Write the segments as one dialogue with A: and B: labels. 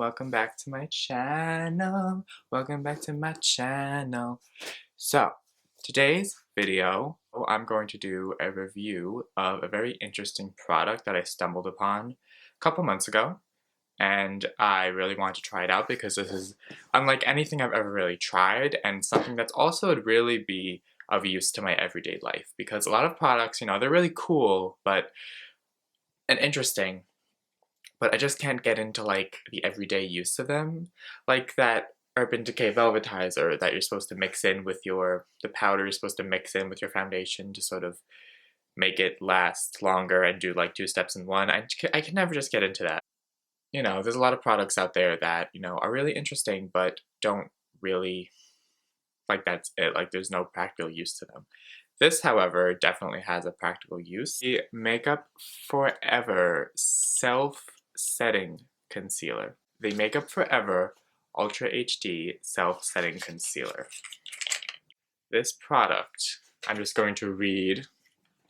A: welcome back to my channel. Welcome back to my channel. So, today's video, I'm going to do a review of a very interesting product that I stumbled upon a couple months ago. And I really want to try it out because this is unlike anything I've ever really tried, and something that's also would really be of use to my everyday life. Because a lot of products, they're really cool, and interesting, but I just can't get into like the everyday use of them. Like that Urban Decay Velvetizer that you're supposed to mix in with the powder you're supposed to mix in with your foundation to sort of make it last longer and do like two steps in one. I can never just get into that. There's a lot of products out there that, are really interesting but don't really, like, that's it. Like there's no practical use to them. This, however, definitely has a practical use. The Makeup Forever Self-Setting Concealer. The Makeup Forever Ultra HD Self-Setting Concealer. This product, I'm just going to read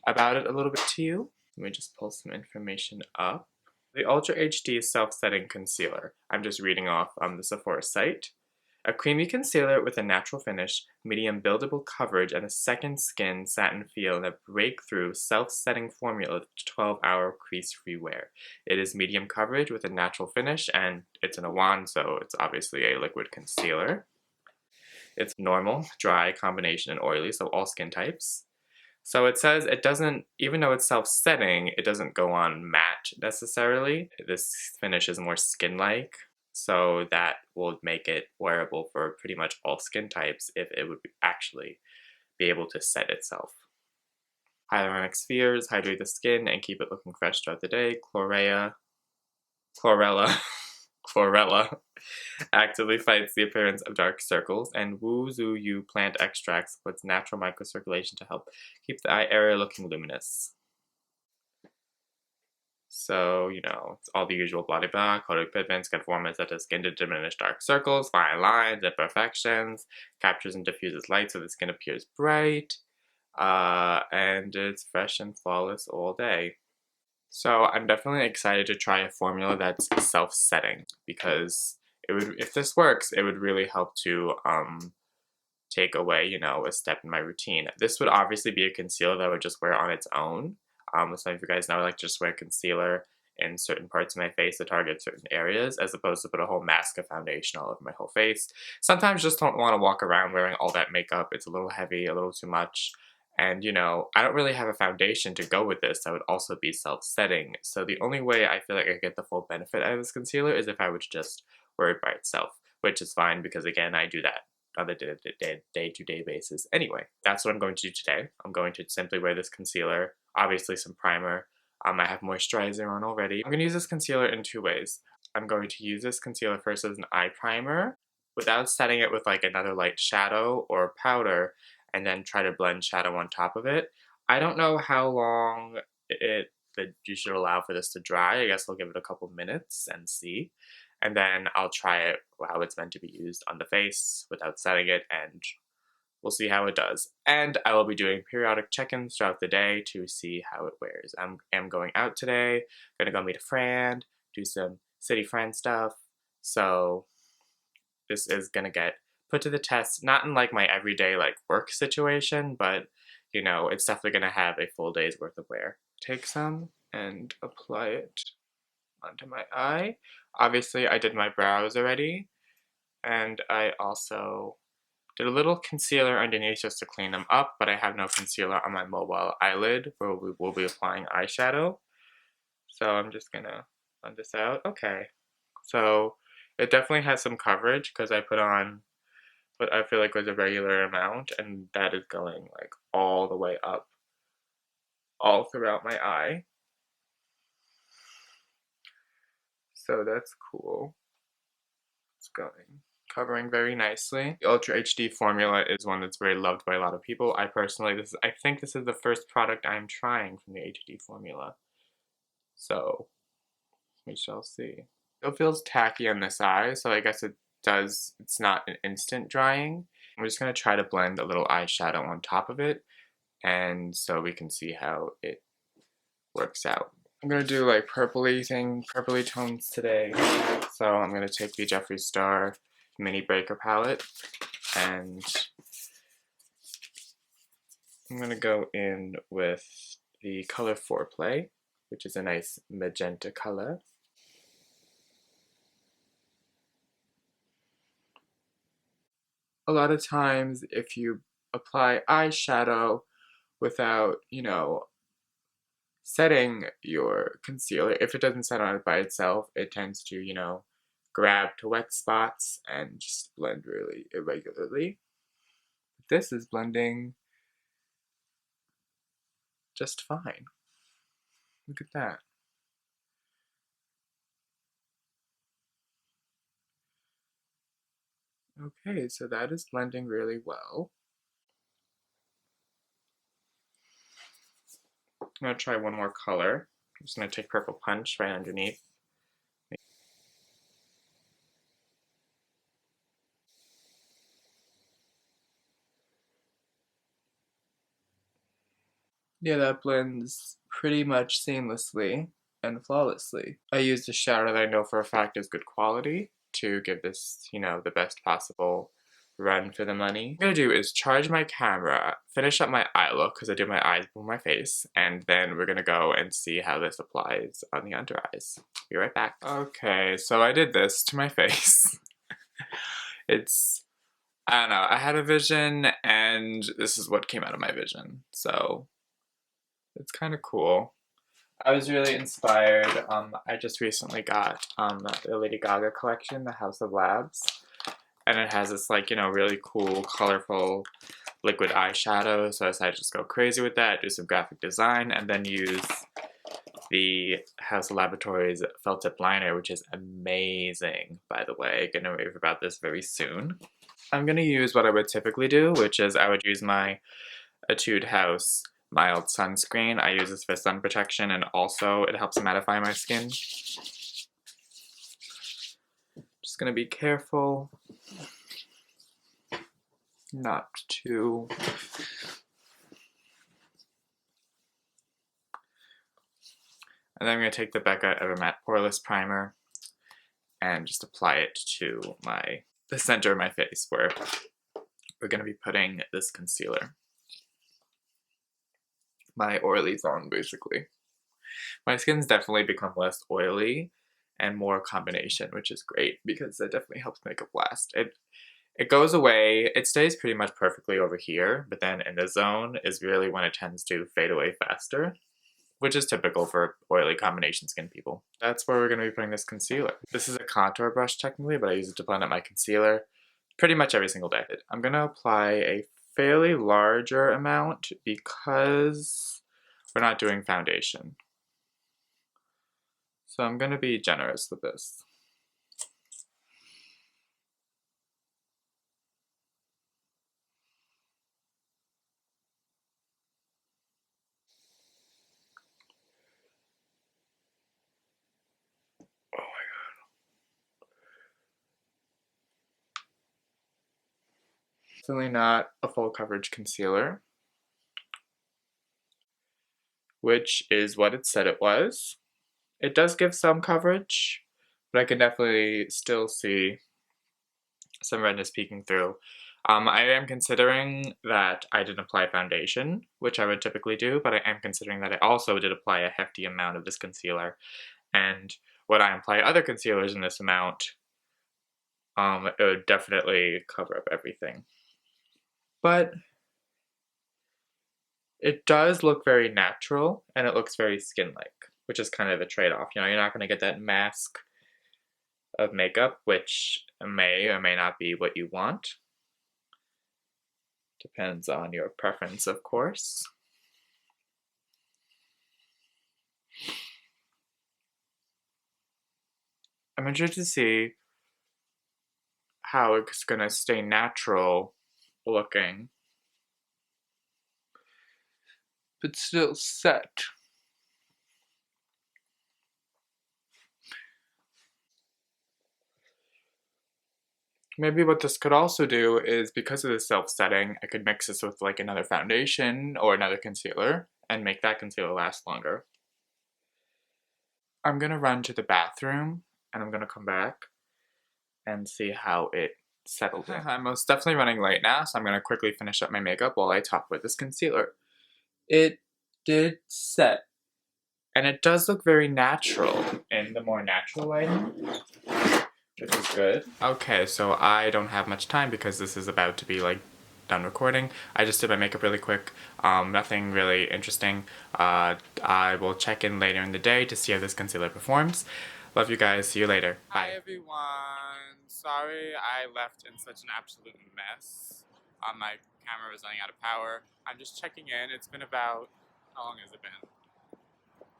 A: about it a little bit to you. Let me just pull some information up. The Ultra HD Self-Setting Concealer. I'm just reading off the Sephora site. A creamy concealer with a natural finish, medium buildable coverage, and a second skin satin feel in a breakthrough self-setting formula with 12-hour crease-free wear. It is medium coverage with a natural finish, and it's in a wand, so it's obviously a liquid concealer. It's normal, dry, combination, and oily, so all skin types. So it says it doesn't, even though it's self-setting, it doesn't go on matte necessarily. This finish is more skin-like. So that will make it wearable for pretty much all skin types if it would actually be able to set itself. Hyaluronic spheres hydrate the skin and keep it looking fresh throughout the day. Chlorella actively fights the appearance of dark circles, and Wu Zhu Yu plant extract supports natural microcirculation to help keep the eye area looking luminous. So, it's all the usual blah blah blah. Coating pigments can form as such as skin to diminish dark circles, fine lines, imperfections, captures and diffuses light so the skin appears bright, and it's fresh and flawless all day. So I'm definitely excited to try a formula that's self-setting because if this works, it would really help to take away, a step in my routine. This would obviously be a concealer that I would just wear on its own. As some of you guys know, I like to just wear concealer in certain parts of my face to target certain areas, as opposed to put a whole mask of foundation all over my whole face. Sometimes just don't want to walk around wearing all that makeup. It's a little heavy, a little too much. And, I don't really have a foundation to go with this that would also be self-setting. So the only way I feel like I get the full benefit out of this concealer is if I would just wear it by itself, which is fine because, again, I do that on a day-to-day basis. Anyway, that's what I'm going to do today. I'm going to simply wear this concealer, obviously some primer. I have moisturizer on already. I'm going to use this concealer in two ways. I'm going to use this concealer first as an eye primer without setting it with like another light shadow or powder, and then try to blend shadow on top of it. I don't know how long that you should allow for this to dry. I guess I'll give it a couple minutes and see. And then I'll try it how it's meant to be used on the face without setting it, and we'll see how it does. And I will be doing periodic check-ins throughout the day to see how it wears. I am going out today, gonna go meet a friend, do some city friend stuff. So this is gonna get put to the test, not in like my everyday like work situation, but it's definitely gonna have a full day's worth of wear. Take some and apply it onto my eye. Obviously, I did my brows already, and I also did a little concealer underneath just to clean them up, but I have no concealer on my mobile eyelid where we will be applying eyeshadow. So I'm just gonna blend this out. Okay, so it definitely has some coverage because I put on what I feel like was a regular amount, and that is going like all the way up, all throughout my eye. So that's cool. It's covering very nicely. The Ultra HD formula is one that's very loved by a lot of people. I think this is the first product I'm trying from the HD formula. So we shall see. It feels tacky on this eye, so I guess it's not an instant drying. I'm just gonna try to blend a little eyeshadow on top of it, and so we can see how it works out. I'm gonna do like purpley tones today. So I'm gonna take the Jeffree Star Mini Breaker palette and I'm gonna go in with the color Foreplay, which is a nice magenta color. A lot of times if you apply eyeshadow without, setting your concealer, if it doesn't set on it by itself, it tends to, grab to wet spots and just blend really irregularly. This is blending just fine. Look at that. Okay, so that is blending really well. I'm gonna try one more color. I'm just gonna take Purple Punch right underneath. Yeah, that blends pretty much seamlessly and flawlessly. I used a shadow that I know for a fact is good quality to give this, the best possible run for the money. What I'm gonna do is charge my camera, finish up my eye look because I did my eyes before my face, and then we're gonna go and see how this applies on the under eyes. Be right back. Okay, so I did this to my face. I don't know, I had a vision and this is what came out of my vision. So it's kind of cool. I was really inspired. I just recently got the Lady Gaga collection, the House of Labs. And it has this really cool, colorful liquid eyeshadow. So I decided to just go crazy with that, do some graphic design, and then use the House of Laboratories felt tip liner, which is amazing, by the way. Gonna rave about this very soon. I'm gonna use what I would typically do, which is I would use my Etude House mild sunscreen. I use this for sun protection and also it helps mattify my skin. Just gonna be careful not to and then I'm gonna take the Becca Evermatte Poreless Primer and just apply it to the center of my face where we're gonna be putting this concealer. My oily zone, basically. My skin's definitely become less oily and more combination, which is great because that definitely helps makeup last. It goes away, it stays pretty much perfectly over here, but then in the zone is really when it tends to fade away faster, which is typical for oily combination skin people. That's where we're going to be putting this concealer. This is a contour brush technically, but I use it to blend out my concealer pretty much every single day. I'm going to apply a fairly larger amount because we're not doing foundation. So I'm going to be generous with this. Oh my god. Certainly not a full coverage concealer, which is what it said it was. It does give some coverage, but I can definitely still see some redness peeking through. I am considering that I didn't apply foundation, which I would typically do, but I am considering that I also did apply a hefty amount of this concealer. And when I apply other concealers in this amount, it would definitely cover up everything. But it does look very natural, and it looks very skin-like, which is kind of the trade-off. You're not going to get that mask of makeup, which may or may not be what you want. Depends on your preference, of course. I'm interested to see how it's gonna stay natural looking, but still set. Maybe what this could also do is, because of the self-setting, I could mix this with like another foundation or another concealer and make that concealer last longer. I'm gonna run to the bathroom and I'm gonna come back and see how it settled in. I'm most definitely running late now, so I'm gonna quickly finish up my makeup while I top with this concealer. It did set, and it does look very natural in the more natural lighting, which is good. Okay, so I don't have much time because this is about to be like done recording. I just did my makeup really quick, nothing really interesting. I will check in later in the day to see how this concealer performs. Love you guys, see you later. Bye. Hi everyone, sorry I left in such an absolute mess. My camera was running out of power. I'm just checking in, it's been about, how long has it been?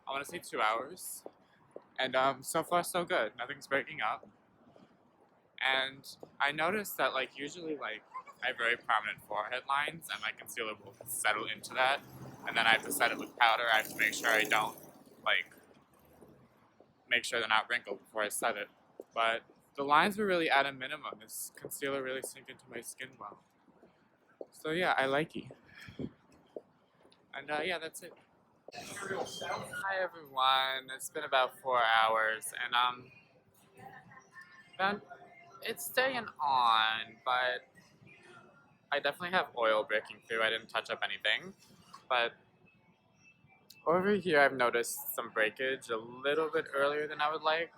A: I want to say 2 hours. And so far so good, nothing's breaking up. And I noticed that like usually like I have very prominent forehead lines and my concealer will settle into that. And then I have to set it with powder. I have to make sure I don't like, make sure they're not wrinkled before I set it. But the lines were really at a minimum. This concealer really sank into my skin well. So yeah, I like it. And yeah, that's it. Hi everyone, it's been about 4 hours and then it's staying on, but I definitely have oil breaking through. I didn't touch up anything, but over here I've noticed some breakage a little bit earlier than I would like.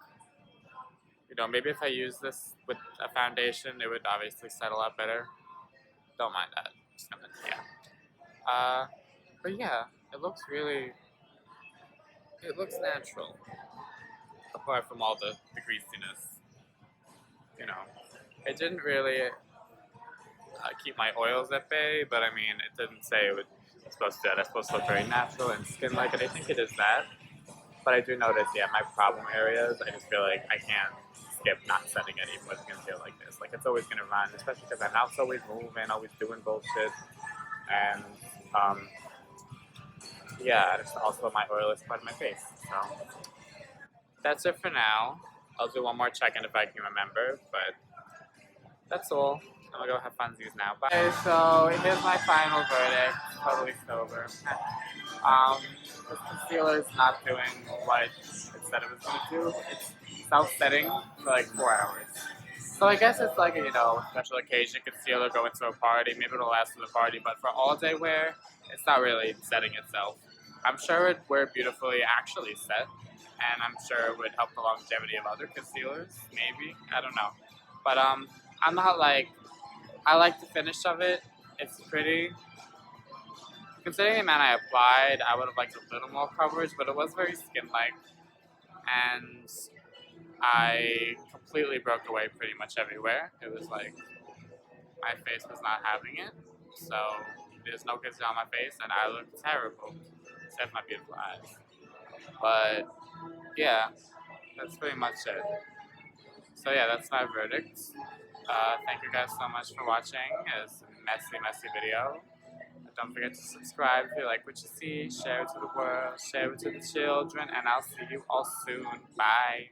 A: You know, maybe if I use this with a foundation, it would obviously settle out better. Don't mind that. Just gonna, yeah. But yeah, it looks natural. Apart from all the greasiness. You know, it didn't really keep my oils at bay, but I mean, it didn't say it was supposed to. That's supposed to look very natural and skin-like, and I think it is that. But I do notice, yeah, my problem areas, I just feel like I can't skip not setting it even with a concealer like this. Like, it's always gonna run, especially because my mouth's always moving, always doing bullshit. And, yeah, it's also my oiliest part of my face, so. That's it for now. I'll do one more check-in if I can remember, but that's all. I'm gonna go have funsies now. Bye. Okay, so here's my final verdict. Totally sober. This concealer is not doing what it said it was gonna do. It's self-setting for like 4 hours. So I guess it's like a, you know, special occasion concealer, go into a party, maybe it'll last for the party, but for all day wear, it's not really setting itself. I'm sure it would wear beautifully actually set, and I'm sure it would help the longevity of other concealers, maybe, I don't know. But I'm not like, I like the finish of it, it's pretty. Considering the amount I applied, I would have liked a little more coverage, but it was very skin-like, and I completely broke away pretty much everywhere. It was like, my face was not having it, so there's no concealer on my face, and I look terrible, except my beautiful eyes. But, yeah, that's pretty much it. So yeah, that's my verdict. Thank you guys so much for watching. It's a messy video. Don't forget to subscribe if you like what you see. Share it to the world. Share it to the children. And I'll see you all soon. Bye.